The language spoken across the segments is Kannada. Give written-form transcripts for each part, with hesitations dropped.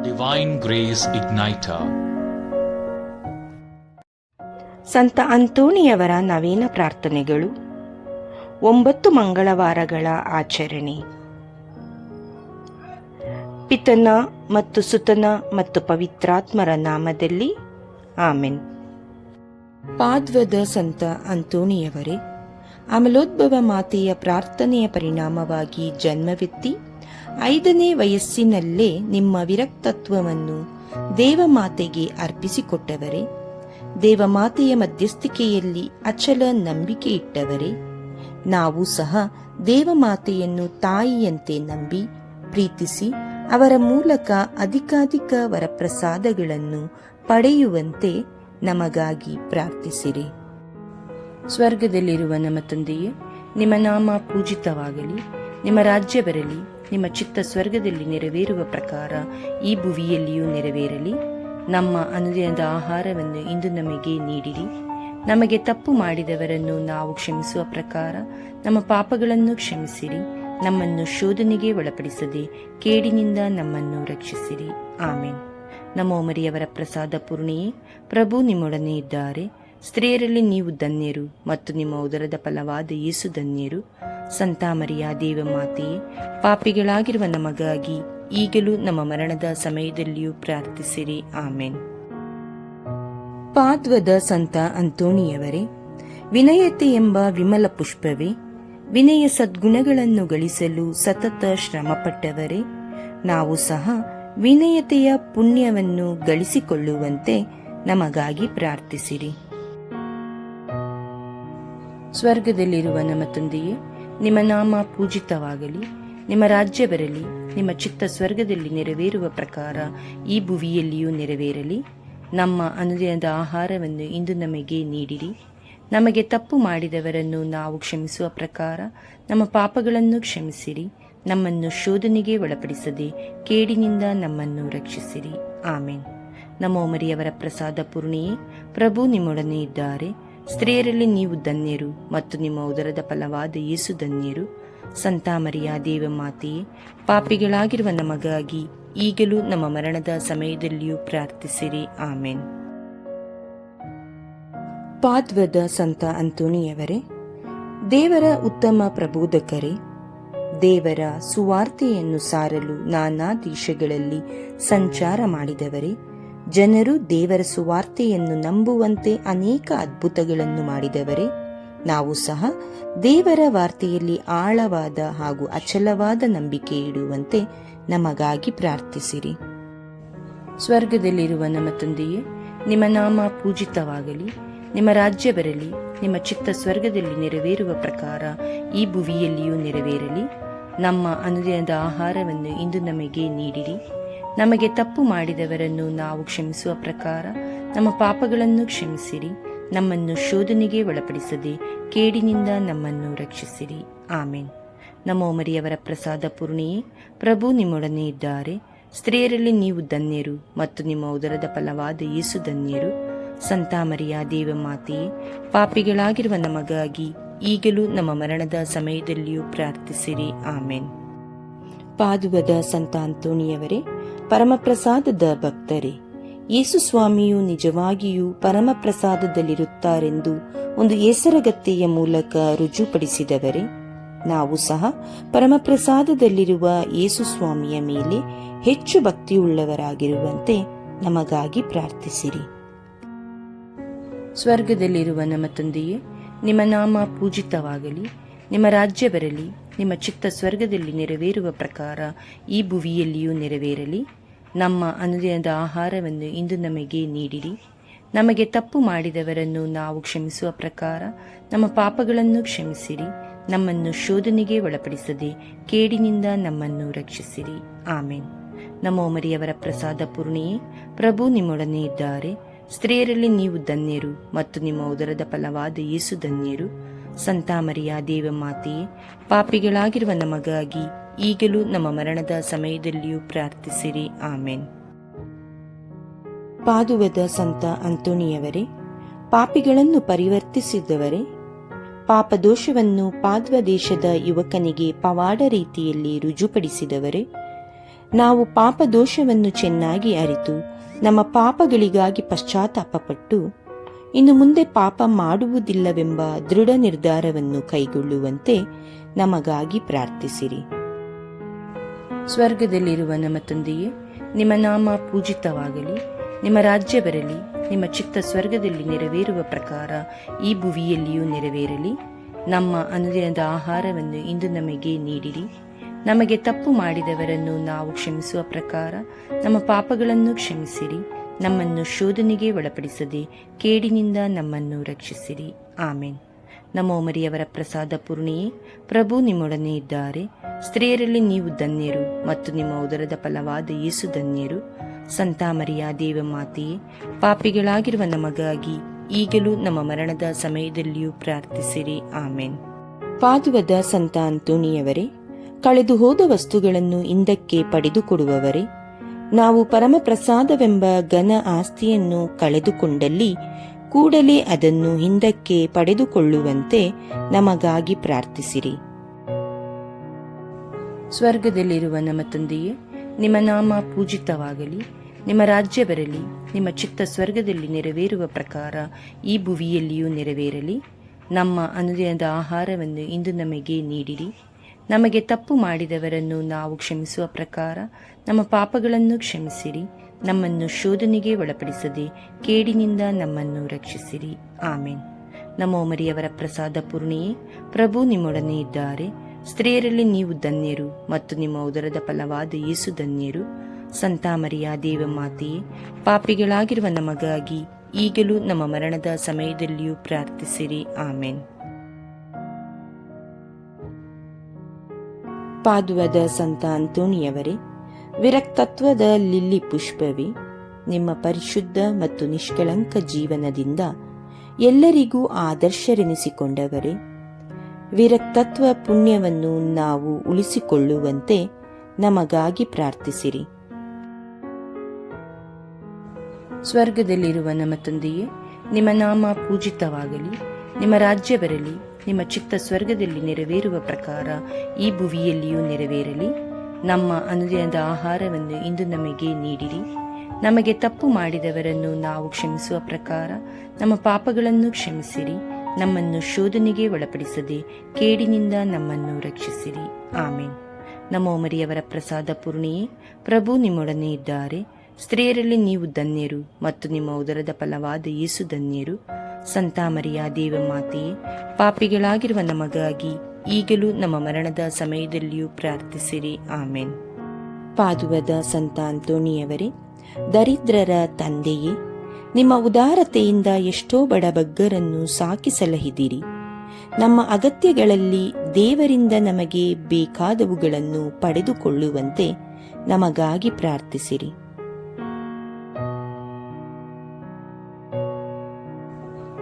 Divine Grace Igniter. ಸಂತ ಅಂತೋಣಿಯವರ ನವೀನ ಪ್ರಾರ್ಥನೆಗಳು. 9 ಮಂಗಳವಾರಗಳ ಆಚರಣೆ. ಪಿತನ ಮತ್ತು ಸುತನ ಮತ್ತು ಪವಿತ್ರಾತ್ಮರ ನಾಮದಲ್ಲಿ ಆಮೆನ್. ಪಾದ್ವದ ಸಂತ ಅಂತೋಣಿಯವರೇ, ಅಮಲೋದ್ಭವ ಮಾತೆಯ ಪ್ರಾರ್ಥನೆಯ ಪರಿಣಾಮವಾಗಿ ಜನ್ಮವೆತ್ತಿ 5ನೇ ವಯಸ್ಸಿನಲ್ಲೇ ನಿಮ್ಮ ವಿರಕ್ತತ್ವವನ್ನು ದೇವಮಾತೆಗೆ ಅರ್ಪಿಸಿಕೊಟ್ಟವರೇ, ದೇವಮಾತೆಯ ಮಧ್ಯಸ್ಥಿಕೆಯಲ್ಲಿ ಅಚಲ ನಂಬಿಕೆ ಇಟ್ಟವರೇ, ನಾವು ಸಹ ದೇವಮಾತೆಯನ್ನು ತಾಯಿಯಂತೆ ನಂಬಿ ಪ್ರೀತಿಸಿ ಅವರ ಮೂಲಕ ಅಧಿಕಾಧಿಕ ವರಪ್ರಸಾದಗಳನ್ನು ಪಡೆಯುವಂತೆ ನಮಗಾಗಿ ಪ್ರಾರ್ಥಿಸಿರಿ. ಸ್ವರ್ಗದಲ್ಲಿರುವ ನಮ್ಮ ತಂದೆಯೇ, ನಿಮ್ಮ ನಾಮ ಪೂಜಿತವಾಗಲಿ, ನಿಮ್ಮ ರಾಜ್ಯ ಬರಲಿ, ನಿಮ್ಮ ಚಿತ್ತ ಸ್ವರ್ಗದಲ್ಲಿ ನೆರವೇರುವ ಪ್ರಕಾರ ಈ ಭುವಿಯಲ್ಲಿಯೂ ನೆರವೇರಲಿ. ನಮ್ಮ ಅನುದಿನದ ಆಹಾರವನ್ನು ಇಂದು ನಮಗೆ ನೀಡಿರಿ. ನಮಗೆ ತಪ್ಪು ಮಾಡಿದವರನ್ನು ನಾವು ಕ್ಷಮಿಸುವ ಪ್ರಕಾರ ನಮ್ಮ ಪಾಪಗಳನ್ನು ಕ್ಷಮಿಸಿರಿ. ನಮ್ಮನ್ನು ಶೋಧನೆಗೆ ಒಳಪಡಿಸದೆ ಕೇಡಿನಿಂದ ನಮ್ಮನ್ನು ರಕ್ಷಿಸಿರಿ. ಆಮೇನ್. ನಮೋ ಮರಿಯವರ ಪ್ರಸಾದ ಪೂರ್ಣಿಯೇ, ಪ್ರಭು ನಿಮ್ಮೊಡನೆ ಇದ್ದಾರೆ. ಸ್ತ್ರೀಯರಲ್ಲಿ ನೀವು ಧನ್ಯರು ಮತ್ತು ನಿಮ್ಮ ಉದರದ ಫಲವಾದ ಯೇಸು ಧನ್ಯರು. ಸಂತ ಮರಿಯ ದೇವಮಾತೆಯೇ, ಪಾಪಿಗಳಾಗಿರುವ ನಮಗಾಗಿ ಈಗಲೂ ನಮ್ಮ ಮರಣದ ಸಮಯದಲ್ಲಿಯೂ ಪ್ರಾರ್ಥಿಸಿರಿ. ಆಮೇನ್. ಪಾದ್ವದ ಸಂತ ಅಂತೋಣಿಯವರೇ, ವಿನಯತೆ ಎಂಬ ವಿಮಲ ಪುಷ್ಪವೇ, ವಿನಯ ಸದ್ಗುಣಗಳನ್ನು ಗಳಿಸಲು ಸತತ ಶ್ರಮಪಟ್ಟವರೇ, ನಾವು ಸಹ ವಿನಯತೆಯ ಪುಣ್ಯವನ್ನು ಗಳಿಸಿಕೊಳ್ಳುವಂತೆ ನಮಗಾಗಿ ಪ್ರಾರ್ಥಿಸಿರಿ. ಸ್ವರ್ಗದಲ್ಲಿರುವ ನಮ್ಮ ತಂದೆಯೇ, ನಿಮ್ಮ ನಾಮ ಪೂಜಿತವಾಗಲಿ, ನಿಮ್ಮ ರಾಜ್ಯ ಬರಲಿ, ನಿಮ್ಮ ಚಿತ್ತ ಸ್ವರ್ಗದಲ್ಲಿ ನೆರವೇರುವ ಪ್ರಕಾರ ಈ ಭುವಿಯಲ್ಲಿಯೂ ನೆರವೇರಲಿ. ನಮ್ಮ ಅನುದಿನದ ಆಹಾರವನ್ನು ಇಂದು ನಮಗೆ ನೀಡಿರಿ. ನಮಗೆ ತಪ್ಪು ಮಾಡಿದವರನ್ನು ನಾವು ಕ್ಷಮಿಸುವ ಪ್ರಕಾರ ನಮ್ಮ ಪಾಪಗಳನ್ನು ಕ್ಷಮಿಸಿರಿ. ನಮ್ಮನ್ನು ಶೋಧನೆಗೆ ಒಳಪಡಿಸದೆ ಕೇಡಿನಿಂದ ನಮ್ಮನ್ನು ರಕ್ಷಿಸಿರಿ. ಆಮೇನ್. ನಮೋ ಮರಿಯವರ ಪ್ರಸಾದ ಪೂರ್ಣಿಯೇ, ಪ್ರಭು ನಿಮ್ಮೊಡನೆ ಇದ್ದಾರೆ. ಸ್ತ್ರೀಯರಲ್ಲಿ ನೀವು ಧನ್ಯರು ಮತ್ತು ನಿಮ್ಮ ಉದರದ ಫಲವಾದ ಯೇಸು ಧನ್ಯರು. ಸಂತ ಮರಿಯ ದೇವಮಾತೆಯೇ, ಪಾಪಿಗಳಾಗಿರುವ ನಮಗಾಗಿ ಈಗಲೂ ನಮ್ಮ ಮರಣದ ಸಮಯದಲ್ಲಿಯೂ ಪ್ರಾರ್ಥಿಸಿರಿ. ಆಮೇನ್. ಪಾದ್ವದ ಸಂತ ಅಂತೋಣಿಯವರೇ, ದೇವರ ಉತ್ತಮ ಪ್ರಬೋಧಕರೇ, ದೇವರ ಸುವಾರ್ತೆಯನ್ನು ಸಾರಲು ನಾನಾ ದೇಶಗಳಲ್ಲಿ ಸಂಚಾರ ಮಾಡಿದವರೇ, ಜನರು ದೇವರ ಸುವಾರ್ತೆಯನ್ನು ನಂಬುವಂತೆ ಅನೇಕ ಅದ್ಭುತಗಳನ್ನು ಮಾಡಿದವರೇ, ನಾವು ಸಹ ದೇವರ ವಾರ್ತೆಯಲ್ಲಿ ಆಳವಾದ ಹಾಗೂ ಅಚಲವಾದ ನಂಬಿಕೆ ಇಡುವಂತೆ ನಮಗಾಗಿ ಪ್ರಾರ್ಥಿಸಿರಿ. ಸ್ವರ್ಗದಲ್ಲಿರುವ ನಮ್ಮ ತಂದೆಯೇ, ನಿಮ್ಮ ನಾಮ ಪೂಜಿತವಾಗಲಿ, ನಿಮ್ಮ ರಾಜ್ಯ ಬರಲಿ, ನಿಮ್ಮ ಚಿತ್ತ ಸ್ವರ್ಗದಲ್ಲಿ ನೆರವೇರುವ ಪ್ರಕಾರ ಈ ಭುವಿಯಲ್ಲಿಯೂ ನೆರವೇರಲಿ. ನಮ್ಮ ಅನುದಿನದ ಆಹಾರವನ್ನು ಇಂದು ನಮಗೆ ನೀಡಿರಿ. ನಮಗೆ ತಪ್ಪು ಮಾಡಿದವರನ್ನು ನಾವು ಕ್ಷಮಿಸುವ ಪ್ರಕಾರ ನಮ್ಮ ಪಾಪಗಳನ್ನು ಕ್ಷಮಿಸಿರಿ. ನಮ್ಮನ್ನು ಶೋಧನೆಗೆ ಒಳಪಡಿಸದೆ ಕೇಡಿನಿಂದ ನಮ್ಮನ್ನು ರಕ್ಷಿಸಿರಿ. ಆಮೇನ್. ನಮೋ ಮರಿಯವರ ಪ್ರಸಾದ ಪೂರ್ಣಿಯೇ, ಪ್ರಭು ನಿಮ್ಮೊಡನೆ ಇದ್ದಾರೆ. ಸ್ತ್ರೀಯರಲ್ಲಿ ನೀವು ಧನ್ಯರು ಮತ್ತು ನಿಮ್ಮ ಉದರದ ಫಲವಾದ ಯೇಸು ಧನ್ಯರು. ಸಂತ ಮರಿಯ ದೇವಮಾತೆಯೇ, ಪಾಪಿಗಳಾಗಿರುವ ನಮಗಾಗಿ ಈಗಲೂ ನಮ್ಮ ಮರಣದ ಸಮಯದಲ್ಲಿಯೂ ಪ್ರಾರ್ಥಿಸಿರಿ. ಆಮೇನ್. ಪಾದುವದ ಸಂತ ಅಂತೋಣಿಯವರೇ, ಪರಮಪ್ರಸಾದದ ಭಕ್ತರೇ, ಯೇಸು ಸ್ವಾಮಿಯು ನಿಜವಾಗಿಯೂ ಪರಮಪ್ರಸಾದದಲ್ಲಿರುತ್ತಾರೆಂದು ಒಂದು ಹೇಸರಗತ್ತೆಯ ಮೂಲಕ ರುಜುಪಡಿಸಿದವರೇ, ನಾವು ಸಹ ಪರಮಪ್ರಸಾದದಲ್ಲಿರುವ ಯೇಸು ಸ್ವಾಮಿಯ ಮೇಲೆ ಹೆಚ್ಚು ಭಕ್ತಿಯುಳ್ಳವರಾಗಿರುವಂತೆ ನಮಗಾಗಿ ಪ್ರಾರ್ಥಿಸಿರಿ. ಸ್ವರ್ಗದಲ್ಲಿರುವ ನಮ್ಮ ತಂದೆಯೇ, ನಿಮ್ಮ ನಾಮ ಪೂಜಿತವಾಗಲಿ, ನಿಮ್ಮ ರಾಜ್ಯ ಬರಲಿ, ನಿಮ್ಮ ಚಿತ್ತ ಸ್ವರ್ಗದಲ್ಲಿ ನೆರವೇರುವ ಪ್ರಕಾರ ಈ ಭುವಿಯಲ್ಲಿಯೂ ನೆರವೇರಲಿ. ನಮ್ಮ ಅನುದಿನದ ಆಹಾರವನ್ನು ಇಂದು ನಮಗೆ ನೀಡಿರಿ. ನಮಗೆ ತಪ್ಪು ಮಾಡಿದವರನ್ನು ನಾವು ಕ್ಷಮಿಸುವ ಪ್ರಕಾರ ನಮ್ಮ ಪಾಪಗಳನ್ನು ಕ್ಷಮಿಸಿರಿ. ನಮ್ಮನ್ನು ಶೋಧನೆಗೆ ಒಳಪಡಿಸದೆ ಕೇಡಿನಿಂದ ನಮ್ಮನ್ನು ರಕ್ಷಿಸಿರಿ. ಆಮೇನ್. ನಮೋ ಮರಿಯವರ ಪ್ರಸಾದ ಪೂರ್ಣಿಯೇ, ಪ್ರಭು ನಿಮ್ಮೊಡನೆ ಇದ್ದಾರೆ. ಸ್ತ್ರೀಯರಲ್ಲಿ ನೀವು ಧನ್ಯರು ಮತ್ತು ನಿಮ್ಮ ಉದರದ ಫಲವಾದ ಯೇಸು ಧನ್ಯರು. ಸಂತ ಮರಿಯ ದೇವಮಾತೆಯೇ, ಪಾಪಿಗಳಾಗಿರುವ ನಮಗಾಗಿ ಈಗಲೂ ನಮ್ಮ ಮರಣದ ಸಮಯದಲ್ಲಿಯೂ ಪ್ರಾರ್ಥಿಸಿರಿ. ಆಮೇನ್. ಪಾದುವದ ಸಂತ ಅಂತೋಣಿಯವರೇ, ಪಾಪಿಗಳನ್ನು ಪರಿವರ್ತಿಸಿದವರೇ, ಪಾಪದೋಷವನ್ನು ಪಾದ್ವ ದೇಶದ ಯುವಕನಿಗೆ ಪವಾಡ ರೀತಿಯಲ್ಲಿ ರುಜುಪಡಿಸಿದವರೇ, ನಾವು ಪಾಪದೋಷವನ್ನು ಚೆನ್ನಾಗಿ ಅರಿತು ನಮ್ಮ ಪಾಪಗಳಿಗಾಗಿ ಪಶ್ಚಾತ್ತಾಪಪಟ್ಟು ಇನ್ನು ಮುಂದೆ ಪಾಪ ಮಾಡುವುದಿಲ್ಲವೆಂಬ ದೃಢ ನಿರ್ಧಾರವನ್ನು ಕೈಗೊಳ್ಳುವಂತೆ ನಮಗಾಗಿ ಪ್ರಾರ್ಥಿಸಿರಿ. ಸ್ವರ್ಗದಲ್ಲಿರುವ ನಮ್ಮ ತಂದೆಯೇ, ನಿಮ್ಮ ನಾಮ ಪೂಜಿತವಾಗಲಿ, ನಿಮ್ಮ ರಾಜ್ಯ ಬರಲಿ, ನಿಮ್ಮ ಚಿತ್ತ ಸ್ವರ್ಗದಲ್ಲಿ ನೆರವೇರುವ ಪ್ರಕಾರ ಈ ಭುವಿಯಲ್ಲಿಯೂ ನೆರವೇರಲಿ. ನಮ್ಮ ಅನುದಿನದ ಆಹಾರವನ್ನು ಇಂದು ನಮಗೆ ನೀಡಿರಿ. ನಮಗೆ ತಪ್ಪು ಮಾಡಿದವರನ್ನು ನಾವು ಕ್ಷಮಿಸುವ ಪ್ರಕಾರ ನಮ್ಮ ಪಾಪಗಳನ್ನು ಕ್ಷಮಿಸಿರಿ. ನಮ್ಮನ್ನು ಶೋಧನೆಗೆ ಒಳಪಡಿಸದೆ ಕೇಡಿನಿಂದ ನಮ್ಮನ್ನು ರಕ್ಷಿಸಿರಿ. ಆಮೇನ್. ನಮೋ ಮರಿಯವರ ಪ್ರಸಾದ ಪೂರ್ಣಿಯೇ, ಪ್ರಭು ನಿಮ್ಮೊಡನೆ ಇದ್ದಾರೆ. ಸ್ತ್ರೀಯರಲ್ಲಿ ನೀವು ಧನ್ಯರು ಮತ್ತು ನಿಮ್ಮ ಉದರದ ಫಲವಾದ ಯೇಸು ಧನ್ಯರು. ಸಂತ ಮರಿಯ ದೇವಮಾತೆಯೇ, ಪಾಪಿಗಳಾಗಿರುವ ನಮಗಾಗಿ ಈಗಲೂ ನಮ್ಮ ಮರಣದ ಸಮಯದಲ್ಲಿಯೂ ಪ್ರಾರ್ಥಿಸಿರಿ. ಆಮೇನ್. ಪಾದುವದ ಸಂತ ಅಂತೋಣಿಯವರೇ, ಕಳೆದು ಹೋದ ವಸ್ತುಗಳನ್ನು ಹಿಂದಕ್ಕೆ ಪಡೆದುಕೊಡುವವರೇ, ನಾವು ಪರಮಪ್ರಸಾದವೆಂಬ ಘನ ಆಸ್ತಿಯನ್ನು ಕಳೆದುಕೊಂಡಲ್ಲಿ ಕೂಡಲೇ ಅದನ್ನು ಹಿಂದಕ್ಕೆ ಪಡೆದುಕೊಳ್ಳುವಂತೆ ನಮಗಾಗಿ ಪ್ರಾರ್ಥಿಸಿರಿ. ಸ್ವರ್ಗದಲ್ಲಿರುವ ನಮ್ಮ ತಂದೆಯೇ, ನಿಮ್ಮ ನಾಮ ಪೂಜಿತವಾಗಲಿ, ನಿಮ್ಮ ರಾಜ್ಯ ಬರಲಿ, ನಿಮ್ಮ ಚಿತ್ತ ಸ್ವರ್ಗದಲ್ಲಿ ನೆರವೇರುವ ಪ್ರಕಾರ ಈ ಭುವಿಯಲ್ಲಿಯೂ ನೆರವೇರಲಿ. ನಮ್ಮ ಅನುದಿನದ ಆಹಾರವನ್ನು ಇಂದು ನಮಗೆ ನೀಡಿರಿ. ನಮಗೆ ತಪ್ಪು ಮಾಡಿದವರನ್ನು ನಾವು ಕ್ಷಮಿಸುವ ಪ್ರಕಾರ ನಮ್ಮ ಪಾಪಗಳನ್ನು ಕ್ಷಮಿಸಿರಿ. ನಮ್ಮನ್ನು ಶೋಧನೆಗೆ ಒಳಪಡಿಸದೆ ಕೇಡಿನಿಂದ ನಮ್ಮನ್ನು ರಕ್ಷಿಸಿರಿ. ಆಮೇನ್. ನಮೋ ಮರಿಯವರ ಪ್ರಸಾದ ಪೂರ್ಣಿಯೇ, ಪ್ರಭು ನಿಮ್ಮೊಡನೆ ಇದ್ದಾರೆ. ಸ್ತ್ರೀಯರಲ್ಲಿ ನೀವು ಧನ್ಯರು ಮತ್ತು ನಿಮ್ಮ ಉದರದ ಫಲವಾದ ಯೇಸು ಧನ್ಯರು. ಸಂತ ಮರಿಯ ದೇವಮಾತೆಯೇ, ಪಾಪಿಗಳಾಗಿರುವ ನಮಗಾಗಿ ಈಗಲೂ ನಮ್ಮ ಮರಣದ ಸಮಯದಲ್ಲಿಯೂ ಪ್ರಾರ್ಥಿಸಿರಿ. ಆಮೇನ್. ಪಾದುವದ ಸಂತ ಅಂತೋಣಿಯವರೇ, ವಿರಕ್ತತ್ವದ ಲಿಲ್ಲಿ ಪುಷ್ಪವೇ, ನಿಮ್ಮ ಪರಿಶುದ್ಧ ಮತ್ತು ನಿಷ್ಕಳಂಕ ಜೀವನದಿಂದ ಎಲ್ಲರಿಗೂ ಆದರ್ಶರೆನಿಸಿಕೊಂಡವರೇ, ವಿರಕ್ತತ್ವ ಪುಣ್ಯವನ್ನು ನಾವು ಉಳಿಸಿಕೊಳ್ಳುವಂತೆ ನಮಗಾಗಿ ಪ್ರಾರ್ಥಿಸಿರಿ. ಸ್ವರ್ಗದಲ್ಲಿರುವ ನಮ್ಮ ತಂದೆಯೇ, ನಿಮ್ಮ ನಾಮ ಪೂಜಿತವಾಗಲಿ, ನಿಮ್ಮ ರಾಜ್ಯ ಬರಲಿ, ನಿಮ್ಮ ಚಿತ್ತ ಸ್ವರ್ಗದಲ್ಲಿ ನೆರವೇರುವ ಪ್ರಕಾರ ಈ ಭುವಿಯಲ್ಲಿಯೂ ನೆರವೇರಲಿ. ನಮ್ಮ ಅನುದಿನದ ಆಹಾರವನ್ನು ಇಂದು ನಮಗೆ ನೀಡಿರಿ. ನಮಗೆ ತಪ್ಪು ಮಾಡಿದವರನ್ನು ನಾವು ಕ್ಷಮಿಸುವ ಪ್ರಕಾರ ನಮ್ಮ ಪಾಪಗಳನ್ನು ಕ್ಷಮಿಸಿರಿ. ನಮ್ಮನ್ನು ಶೋಧನೆಗೆ ಒಳಪಡಿಸದೆ ಕೇಡಿನಿಂದ ನಮ್ಮನ್ನು ರಕ್ಷಿಸಿರಿ. ಆಮೇನ್. ನಮೋ ಮರಿಯವರ ಪ್ರಸಾದ ಪೂರ್ಣಿಯೇ, ಪ್ರಭು ನಿಮ್ಮೊಡನೆ ಇದ್ದಾರೆ. ಸ್ತ್ರೀಯರಲ್ಲಿ ನೀವು ಧನ್ಯರು ಮತ್ತು ನಿಮ್ಮ ಉದರದ ಫಲವಾದ ಯೇಸು ಧನ್ಯರು. ಸಂತ ಮರಿಯ ದೇವಮಾತೆಯೇ, ಪಾಪಿಗಳಾಗಿರುವ ನಮಗಾಗಿ ಈಗಲೂ ನಮ್ಮ ಮರಣದ ಸಮಯದಲ್ಲಿಯೂ ಪ್ರಾರ್ಥಿಸಿರಿ. ಆಮೇನ್. ಪಾದುವದ ಸಂತ ಅಂತೋಣಿಯವರೇ, ದರಿದ್ರರ ತಂದೆಯೇ, ನಿಮ್ಮ ಉದಾರತೆಯಿಂದ ಎಷ್ಟೋ ಬಡಬಗ್ಗರನ್ನು ಸಾಕಿ ಸಲಹಿದಿರಿ. ನಮ್ಮ ಅಗತ್ಯಗಳಲ್ಲಿ ದೇವರಿಂದ ನಮಗೆ ಬೇಕಾದವುಗಳನ್ನು ಪಡೆದುಕೊಳ್ಳುವಂತೆ ನಮಗಾಗಿ ಪ್ರಾರ್ಥಿಸಿರಿ.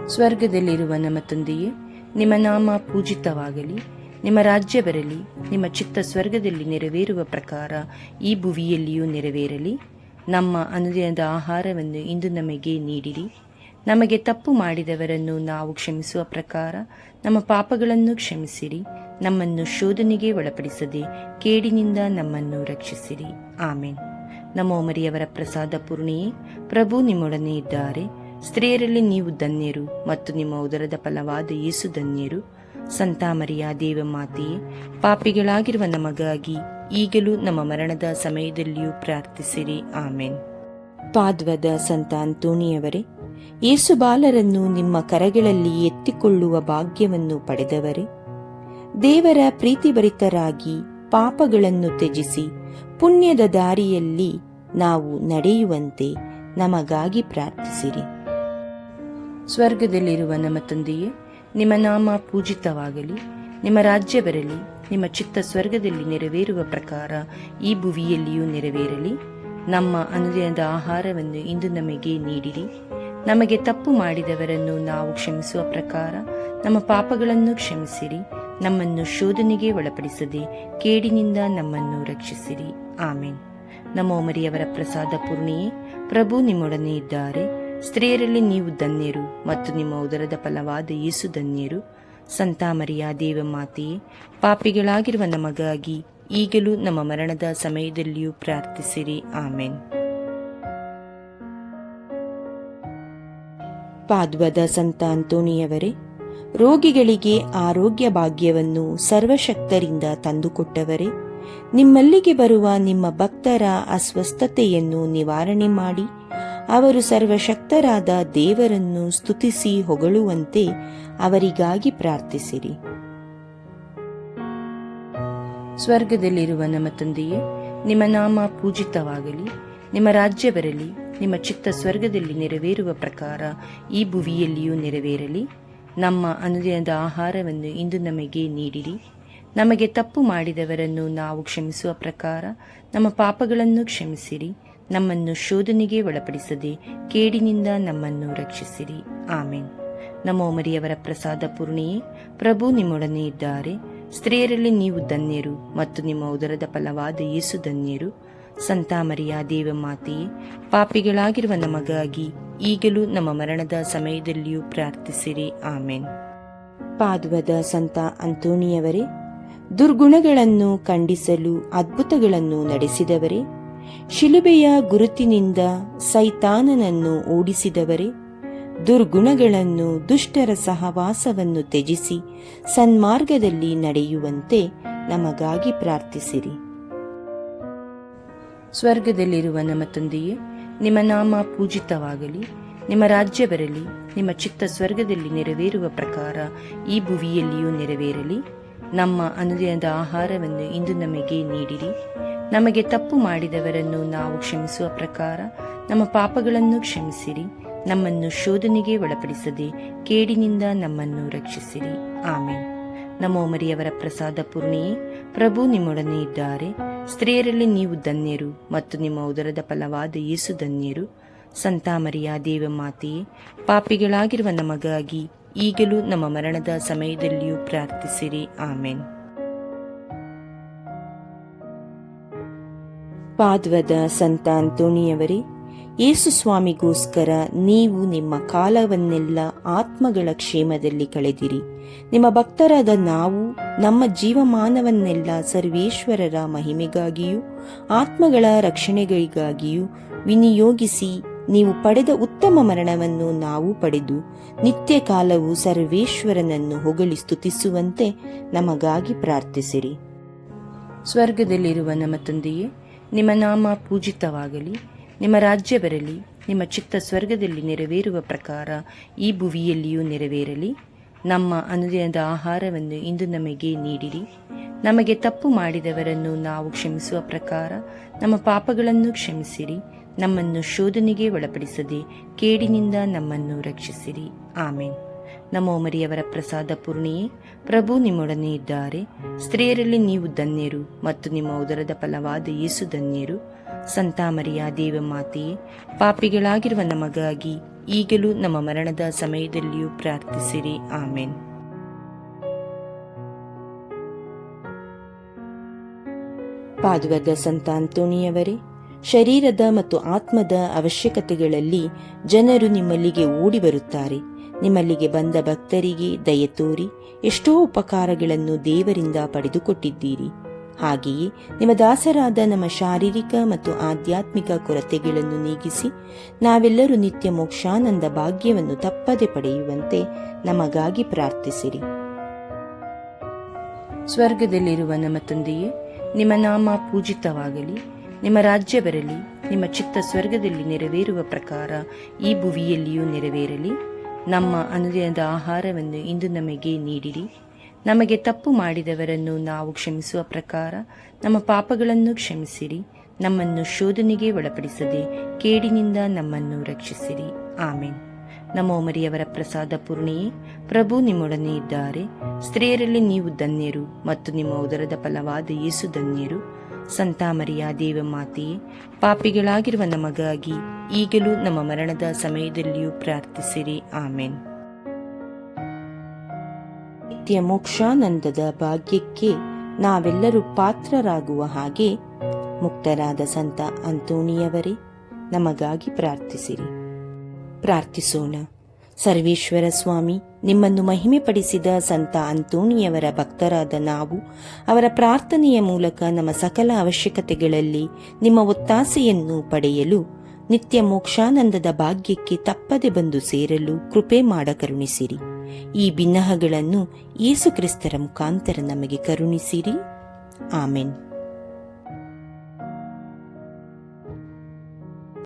ಸ್ವರ್ಗದಲ್ಲಿರುವ ನಮ್ಮ ತಂದೆಯೇ, ನಿಮ್ಮ ನಾಮ ಪೂಜಿತವಾಗಲಿ, ನಿಮ್ಮ ರಾಜ್ಯ ಬರಲಿ, ನಿಮ್ಮ ಚಿತ್ತ ಸ್ವರ್ಗದಲ್ಲಿ ನೆರವೇರುವ ಪ್ರಕಾರ ಈ ಭುವಿಯಲ್ಲಿಯೂ ನೆರವೇರಲಿ. ನಮ್ಮ ಅನುದಿನದ ಆಹಾರವನ್ನು ಇಂದು ನಮಗೆ ನೀಡಿರಿ. ನಮಗೆ ತಪ್ಪು ಮಾಡಿದವರನ್ನು ನಾವು ಕ್ಷಮಿಸುವ ಪ್ರಕಾರ ನಮ್ಮ ಪಾಪಗಳನ್ನು ಕ್ಷಮಿಸಿರಿ. ನಮ್ಮನ್ನು ಶೋಧನೆಗೆ ಒಳಪಡಿಸದೆ ಕೇಡಿನಿಂದ ನಮ್ಮನ್ನು ರಕ್ಷಿಸಿರಿ. ಆಮೇನ್. ನಮೋ ಮರಿಯವರ ಪ್ರಸಾದ ಪೂರ್ಣಿಯೇ, ಪ್ರಭು ನಿಮ್ಮೊಡನೆ ಇದ್ದಾರೆ. ಸ್ತ್ರೀಯರಲ್ಲಿ ನೀವು ಧನ್ಯರು ಮತ್ತು ನಿಮ್ಮ ಉದರದ ಫಲವಾದ ಯೇಸು ಧನ್ಯರು. ಸಂತ ಮರಿಯ ದೇವಮಾತೆಯೇ, ಪಾಪಿಗಳಾಗಿರುವ ನಮಗಾಗಿ ಈಗಲೂ ನಮ್ಮ ಮರಣದ ಸಮಯದಲ್ಲಿಯೂ ಪ್ರಾರ್ಥಿಸಿರಿ. ಆಮೇನ್. ಪಾದ್ವದ ಸಂತ ಅಂತೋಣಿಯವರೇ, ಯೇಸು ಬಾಲರನ್ನು ನಿಮ್ಮ ಕರಗಳಲ್ಲಿ ಎತ್ತಿಕೊಳ್ಳುವ ಭಾಗ್ಯವನ್ನು ಪಡೆದವರೇ, ದೇವರ ಪ್ರೀತಿಭರಿತರಾಗಿ ಪಾಪಗಳನ್ನು ತ್ಯಜಿಸಿ ಪುಣ್ಯದ ದಾರಿಯಲ್ಲಿ ನಾವು ನಡೆಯುವಂತೆ ನಮಗಾಗಿ ಪ್ರಾರ್ಥಿಸಿರಿ. ಸ್ವರ್ಗದಲ್ಲಿರುವ ನಮ್ಮ ತಂದೆಯೇ, ನಿಮ್ಮ ನಾಮ ಪೂಜಿತವಾಗಲಿ, ನಿಮ್ಮ ರಾಜ್ಯ ಬರಲಿ, ನಿಮ್ಮ ಚಿತ್ತ ಸ್ವರ್ಗದಲ್ಲಿ ನೆರವೇರುವ ಪ್ರಕಾರ ಈ ಭುವಿಯಲ್ಲಿಯೂ ನೆರವೇರಲಿ. ನಮ್ಮ ಅನುದಿನದ ಆಹಾರವನ್ನು ಇಂದು ನಮಗೆ ನೀಡಿರಿ. ನಮಗೆ ತಪ್ಪು ಮಾಡಿದವರನ್ನು ನಾವು ಕ್ಷಮಿಸುವ ಪ್ರಕಾರ ನಮ್ಮ ಪಾಪಗಳನ್ನು ಕ್ಷಮಿಸಿರಿ. ನಮ್ಮನ್ನು ಶೋಧನೆಗೆ ಒಳಪಡಿಸದೆ ಕೇಡಿನಿಂದ ನಮ್ಮನ್ನು ರಕ್ಷಿಸಿರಿ. ಆಮೇನ್. ನಮೋ ಮರಿಯವರ ಪ್ರಸಾದ ಪೂರ್ಣಿಯೇ, ಪ್ರಭು ನಿಮ್ಮೊಡನೆ ಇದ್ದಾರೆ. ಸ್ತ್ರೀಯರಲ್ಲಿ ನೀವು ಧನ್ಯರು ಮತ್ತು ನಿಮ್ಮ ಉದರದ ಫಲವಾದ ಯೇಸು ಧನ್ಯರು. ಸಂತ ಮರಿಯ ದೇವಮಾತೆಯೇ, ಪಾಪಿಗಳಾಗಿರುವ ನಮಗಾಗಿ ಈಗಲೂ ನಮ್ಮ ಮರಣದ ಸಮಯದಲ್ಲಿಯೂ ಪ್ರಾರ್ಥಿಸಿರಿ. ಆಮೇನ್. ಪಾದ್ವದ ಸಂತ ಅಂತೋಣಿಯವರೇ, ರೋಗಿಗಳಿಗೆ ಆರೋಗ್ಯ ಭಾಗ್ಯವನ್ನು ಸರ್ವಶಕ್ತರಿಂದ ತಂದುಕೊಟ್ಟವರೇ, ನಿಮ್ಮಲ್ಲಿಗೆ ಬರುವ ನಿಮ್ಮ ಭಕ್ತರ ಅಸ್ವಸ್ಥತೆಯನ್ನು ನಿವಾರಣೆ ಮಾಡಿ ಅವರು ಸರ್ವಶಕ್ತರಾದ ದೇವರನ್ನು ಸ್ತುತಿಸಿ ಹೊಗಳುವಂತೆ ಅವರಿಗಾಗಿ ಪ್ರಾರ್ಥಿಸಿರಿ. ಸ್ವರ್ಗದಲ್ಲಿರುವ ನಮ್ಮ ತಂದೆಯೇ, ನಿಮ್ಮ ನಾಮ ಪೂಜಿತವಾಗಲಿ, ನಿಮ್ಮ ರಾಜ್ಯ ಬರಲಿ, ನಿಮ್ಮ ಚಿತ್ತ ಸ್ವರ್ಗದಲ್ಲಿ ನೆರವೇರುವ ಪ್ರಕಾರ ಈ ಭುವಿಯಲ್ಲಿಯೂ ನೆರವೇರಲಿ. ನಮ್ಮ ಅನುದಿನದ ಆಹಾರವನ್ನು ಇಂದು ನಮಗೆ ನೀಡಿರಿ. ನಮಗೆ ತಪ್ಪು ಮಾಡಿದವರನ್ನು ನಾವು ಕ್ಷಮಿಸುವ ಪ್ರಕಾರ ನಮ್ಮ ಪಾಪಗಳನ್ನು ಕ್ಷಮಿಸಿರಿ. ನಮ್ಮನ್ನು ಶೋಧನೆಗೆ ಒಳಪಡಿಸದೆ ಕೇಡಿನಿಂದ ನಮ್ಮನ್ನು ರಕ್ಷಿಸಿರಿ. ಆಮೇನ್. ನಮೋ ಮರಿಯವರ ಪ್ರಸಾದ ಪೂರ್ಣಿಯೇ, ಪ್ರಭು ನಿಮ್ಮೊಡನೆ ಇದ್ದಾರೆ. ಸ್ತ್ರೀಯರಲ್ಲಿ ನೀವು ಧನ್ಯರು ಮತ್ತು ನಿಮ್ಮ ಉದರದ ಫಲವಾದ ಯೇಸು ಧನ್ಯರು. ಸಂತ ಮರಿಯ ದೇವಮಾತೆಯೇ, ಪಾಪಿಗಳಾಗಿರುವ ನಮಗಾಗಿ ಈಗಲೂ ನಮ್ಮ ಮರಣದ ಸಮಯದಲ್ಲಿಯೂ ಪ್ರಾರ್ಥಿಸಿರಿ. ಆಮೇನ್. ಪಾದ್ವದ ಸಂತ ಅಂತೋಣಿಯವರೇ, ದುರ್ಗುಣಗಳನ್ನು ಖಂಡಿಸಲು ಅದ್ಭುತಗಳನ್ನು ನಡೆಸಿದವರೇ, ಶಿಲುಬೆಯ ಗುರುತಿನಿಂದ ಸೈತಾನನನ್ನು ಓಡಿಸಿದವರೇ, ದುರ್ಗುಣಗಳನ್ನು ದುಷ್ಟರ ಸಹವಾಸವನ್ನು ತ್ಯಜಿಸಿ ಸನ್ಮಾರ್ಗದಲ್ಲಿ ನಡೆಯುವಂತೆ ನಮಗಾಗಿ ಪ್ರಾರ್ಥಿಸಿರಿ. ಸ್ವರ್ಗದಲ್ಲಿರುವ ನಮ್ಮ ತಂದೆಯೇ, ನಿಮ್ಮ ನಾಮ ಪೂಜಿತವಾಗಲಿ, ನಿಮ್ಮ ರಾಜ್ಯ ಬರಲಿ, ನಿಮ್ಮ ಚಿತ್ತ ಸ್ವರ್ಗದಲ್ಲಿ ನೆರವೇರುವ ಪ್ರಕಾರ ಈ ಭುವಿಯಲ್ಲಿಯೂ ನೆರವೇರಲಿ. ನಮ್ಮ ಅನುದಿನದ ಆಹಾರವನ್ನು ಇಂದು ನಮಗೆ ನೀಡಿರಿ. ನಮಗೆ ತಪ್ಪು ಮಾಡಿದವರನ್ನು ನಾವು ಕ್ಷಮಿಸುವ ಪ್ರಕಾರ ನಮ್ಮ ಪಾಪಗಳನ್ನು ಕ್ಷಮಿಸಿರಿ. ನಮ್ಮನ್ನು ಶೋಧನೆಗೆ ಒಳಪಡಿಸದೆ ಕೇಡಿನಿಂದ ನಮ್ಮನ್ನು ರಕ್ಷಿಸಿರಿ. ಆಮೇನ್. ನಮೋ ಮರಿಯವರ ಪ್ರಸಾದ ಪೂರ್ಣಿಯೇ, ಪ್ರಭು ನಿಮ್ಮೊಡನೆ ಇದ್ದಾರೆ. ಸ್ತ್ರೀಯರಲ್ಲಿ ನೀವು ಧನ್ಯರು ಮತ್ತು ನಿಮ್ಮ ಉದರದ ಫಲವಾದ ಯೇಸು ಧನ್ಯರು. ಸಂತ ಮರಿಯ ದೇವಮಾತೆಯೇ, ಪಾಪಿಗಳಾಗಿರುವ ನಮಗಾಗಿ ಈಗಲೂ ನಮ್ಮ ಮರಣದ ಸಮಯದಲ್ಲಿಯೂ ಪ್ರಾರ್ಥಿಸಿರಿ. ಆಮೇನ್. ಪಾದ್ವದ ಸಂತ ಅಂತೋಣಿಯವರೇ, ಯೇಸು ಸ್ವಾಮಿಗೋಸ್ಕರ ನೀವು ನಿಮ್ಮ ಕಾಲವನ್ನೆಲ್ಲ ಆತ್ಮಗಳ ಕ್ಷೇಮದಲ್ಲಿ ಕಳೆದಿರಿ. ನಿಮ್ಮ ಭಕ್ತರಾದ ನಾವು ನಮ್ಮ ಜೀವಮಾನವನ್ನೆಲ್ಲ ಸರ್ವೇಶ್ವರರ ಮಹಿಮೆಗಾಗಿಯೂ ಆತ್ಮಗಳ ರಕ್ಷಣೆಗಳಿಗಾಗಿಯೂ ವಿನಿಯೋಗಿಸಿ ನೀವು ಪಡೆದ ಉತ್ತಮ ಮರಣವನ್ನು ನಾವು ಪಡೆದು ನಿತ್ಯ ಕಾಲವು ಸರ್ವೇಶ್ವರನನ್ನು ಹೊಗಳಿ ಸ್ತುತಿಸುವಂತೆ ನಮಗಾಗಿ ಪ್ರಾರ್ಥಿಸಿರಿ. ಸ್ವರ್ಗದಲ್ಲಿರುವ ನಮ್ಮ ತಂದೆಯೇ, ನಿಮ್ಮ ನಾಮ ಪೂಜಿತವಾಗಲಿ, ನಿಮ್ಮ ರಾಜ್ಯ ಬರಲಿ, ನಿಮ್ಮ ಚಿತ್ತ ಸ್ವರ್ಗದಲ್ಲಿ ನೆರವೇರುವ ಪ್ರಕಾರ ಈ ಭುವಿಯಲ್ಲಿಯೂ ನೆರವೇರಲಿ. ನಮ್ಮ ಅನುದಿನದ ಆಹಾರವನ್ನು ಇಂದು ನಮಗೆ ನೀಡಿರಿ. ನಮಗೆ ತಪ್ಪು ಮಾಡಿದವರನ್ನು ನಾವು ಕ್ಷಮಿಸುವ ಪ್ರಕಾರ ನಮ್ಮ ಪಾಪಗಳನ್ನು ಕ್ಷಮಿಸಿರಿ. ನಮ್ಮನ್ನು ಶೋಧನೆಗೆ ಒಳಪಡಿಸದೆ ಕೇಡಿನಿಂದ ನಮ್ಮನ್ನು ರಕ್ಷಿಸಿರಿ. ಆಮೇನ್. ನಮೋ ಮರಿಯವರ ಪ್ರಸಾದ ಪೂರ್ಣಿಯೇ, ಪ್ರಭು ನಿಮ್ಮೊಡನೆ ಇದ್ದಾರೆ. ಸ್ತ್ರೀಯರಲ್ಲಿ ನೀವು ಧನ್ಯರು ಮತ್ತು ನಿಮ್ಮ ಉದರದ ಫಲವಾದ ಯೇಸು ಧನ್ಯರು. ಸಂತ ಮರಿಯ ದೇವಮಾತೆಯೇ, ಪಾಪಿಗಳಾಗಿರುವ ನಮಗಾಗಿ ಈಗಲೂ ನಮ್ಮ ಮರಣದ ಸಮಯದಲ್ಲಿಯೂ ಪ್ರಾರ್ಥಿಸಿರಿ. ಆಮೇನ್. ಪಾದ್ವದ ಸಂತ ಅಂತೋಣಿಯವರೇ, ಶರೀರದ ಮತ್ತು ಆತ್ಮದ ಅವಶ್ಯಕತೆಗಳಲ್ಲಿ ಜನರು ನಿಮ್ಮಲ್ಲಿಗೆ ಓಡಿ ಬರುತ್ತಾರೆ. ನಿಮ್ಮಲ್ಲಿಗೆ ಬಂದ ಭಕ್ತರಿಗೆ ದಯೆ ತೋರಿ ಎಷ್ಟೋ ಉಪಕಾರಗಳನ್ನು ದೇವರಿಂದ ಪಡೆದುಕೊಟ್ಟಿದ್ದೀರಿ. ಹಾಗೆಯೇ ನಿಮ್ಮ ದಾಸರಾದ ನಮ್ಮ ಶಾರೀರಿಕ ಮತ್ತು ಆಧ್ಯಾತ್ಮಿಕ ಕೊರತೆಗಳನ್ನು ನೀಗಿಸಿ ನಾವೆಲ್ಲರೂ ನಿತ್ಯ ಮೋಕ್ಷಾನಂದ ಭಾಗ್ಯವನ್ನು ತಪ್ಪದೆ ಪಡೆಯುವಂತೆ ನಮಗಾಗಿ ಪ್ರಾರ್ಥಿಸಿರಿ. ಸ್ವರ್ಗದಲ್ಲಿರುವ ನಮ್ಮ ತಂದೆಯೇ, ನಿಮ್ಮ ನಾಮ ಪೂಜಿತವಾಗಲಿ, ನಿಮ್ಮ ರಾಜ್ಯ ಬರಲಿ, ನಿಮ್ಮ ಚಿತ್ತ ಸ್ವರ್ಗದಲ್ಲಿ ನೆರವೇರುವ ಪ್ರಕಾರ ಈ ಭುವಿಯಲ್ಲಿಯೂ ನೆರವೇರಲಿ. ನಮ್ಮ ಅನುದಿನದ ಆಹಾರವನ್ನು ಇಂದು ನಮಗೆ ನೀಡಿರಿ. ನಮಗೆ ತಪ್ಪು ಮಾಡಿದವರನ್ನು ನಾವು ಕ್ಷಮಿಸುವ ಪ್ರಕಾರ ನಮ್ಮ ಪಾಪಗಳನ್ನು ಕ್ಷಮಿಸಿರಿ. ನಮ್ಮನ್ನು ಶೋಧನೆಗೆ ಒಳಪಡಿಸದೆ ಕೇಡಿನಿಂದ ನಮ್ಮನ್ನು ರಕ್ಷಿಸಿರಿ. ಆಮೇನ್. ನಮೋ ಮರಿಯವರ ಪ್ರಸಾದ ಪೂರ್ಣಿಯೇ, ಪ್ರಭು ನಿಮ್ಮೊಡನೆ ಇದ್ದಾರೆ. ಸ್ತ್ರೀಯರಲ್ಲಿ ನೀವು ಧನ್ಯರು ಮತ್ತು ನಿಮ್ಮ ಉದರದ ಫಲವಾದ ಯೇಸು ಧನ್ಯರು. ಸಂತ ಮರಿಯ ದೇವಮಾತೆಯೇ, ಪಾಪಿಗಳಾಗಿರುವ ನಮಗಾಗಿ ಈಗಲೂ ನಮ್ಮ ಮರಣದ ಸಮಯದಲ್ಲಿಯೂ ಪ್ರಾರ್ಥಿಸಿರಿ. ಆಮೇನ್. ನಿತ್ಯ ಮೋಕ್ಷಾನಂದದ ಭಾಗ್ಯಕ್ಕೆ ನಾವೆಲ್ಲರೂ ಪಾತ್ರರಾಗುವ ಹಾಗೆ ಮುಕ್ತರಾದ ಸಂತ ಅಂತೋಣಿಯವರೇ, ನಮಗಾಗಿ ಪ್ರಾರ್ಥಿಸಿರಿ. ಪ್ರಾರ್ಥಿಸೋಣ. ಸರ್ವೇಶ್ವರ ಸ್ವಾಮಿ, ನಿಮ್ಮನ್ನು ಮಹಿಮೆಪಡಿಸಿದ ಸಂತ ಅಂತೋಣಿಯವರ ಭಕ್ತರಾದ ನಾವು ಅವರ ಪ್ರಾರ್ಥನೆಯ ಮೂಲಕ ನಮ್ಮ ಸಕಲ ಅವಶ್ಯಕತೆಗಳಲ್ಲಿ ನಿಮ್ಮ ಒತ್ತಾಸೆಯನ್ನು ಪಡೆಯಲು ನಿತ್ಯ ಮೋಕ್ಷಾನಂದದ ಭಾಗ್ಯಕ್ಕೆ ತಪ್ಪದೆ ಬಂದು ಸೇರಲು ಕೃಪೆ ಮಾಡ ಕರುಣಿಸಿರಿ. ಈ ಬಿನ್ನಹಗಳನ್ನು ಯೇಸು ಕ್ರಿಸ್ತರ ಮುಖಾಂತರ ನಮಗೆ ಕರುಣಿಸಿರಿ. ಆಮೆನ್.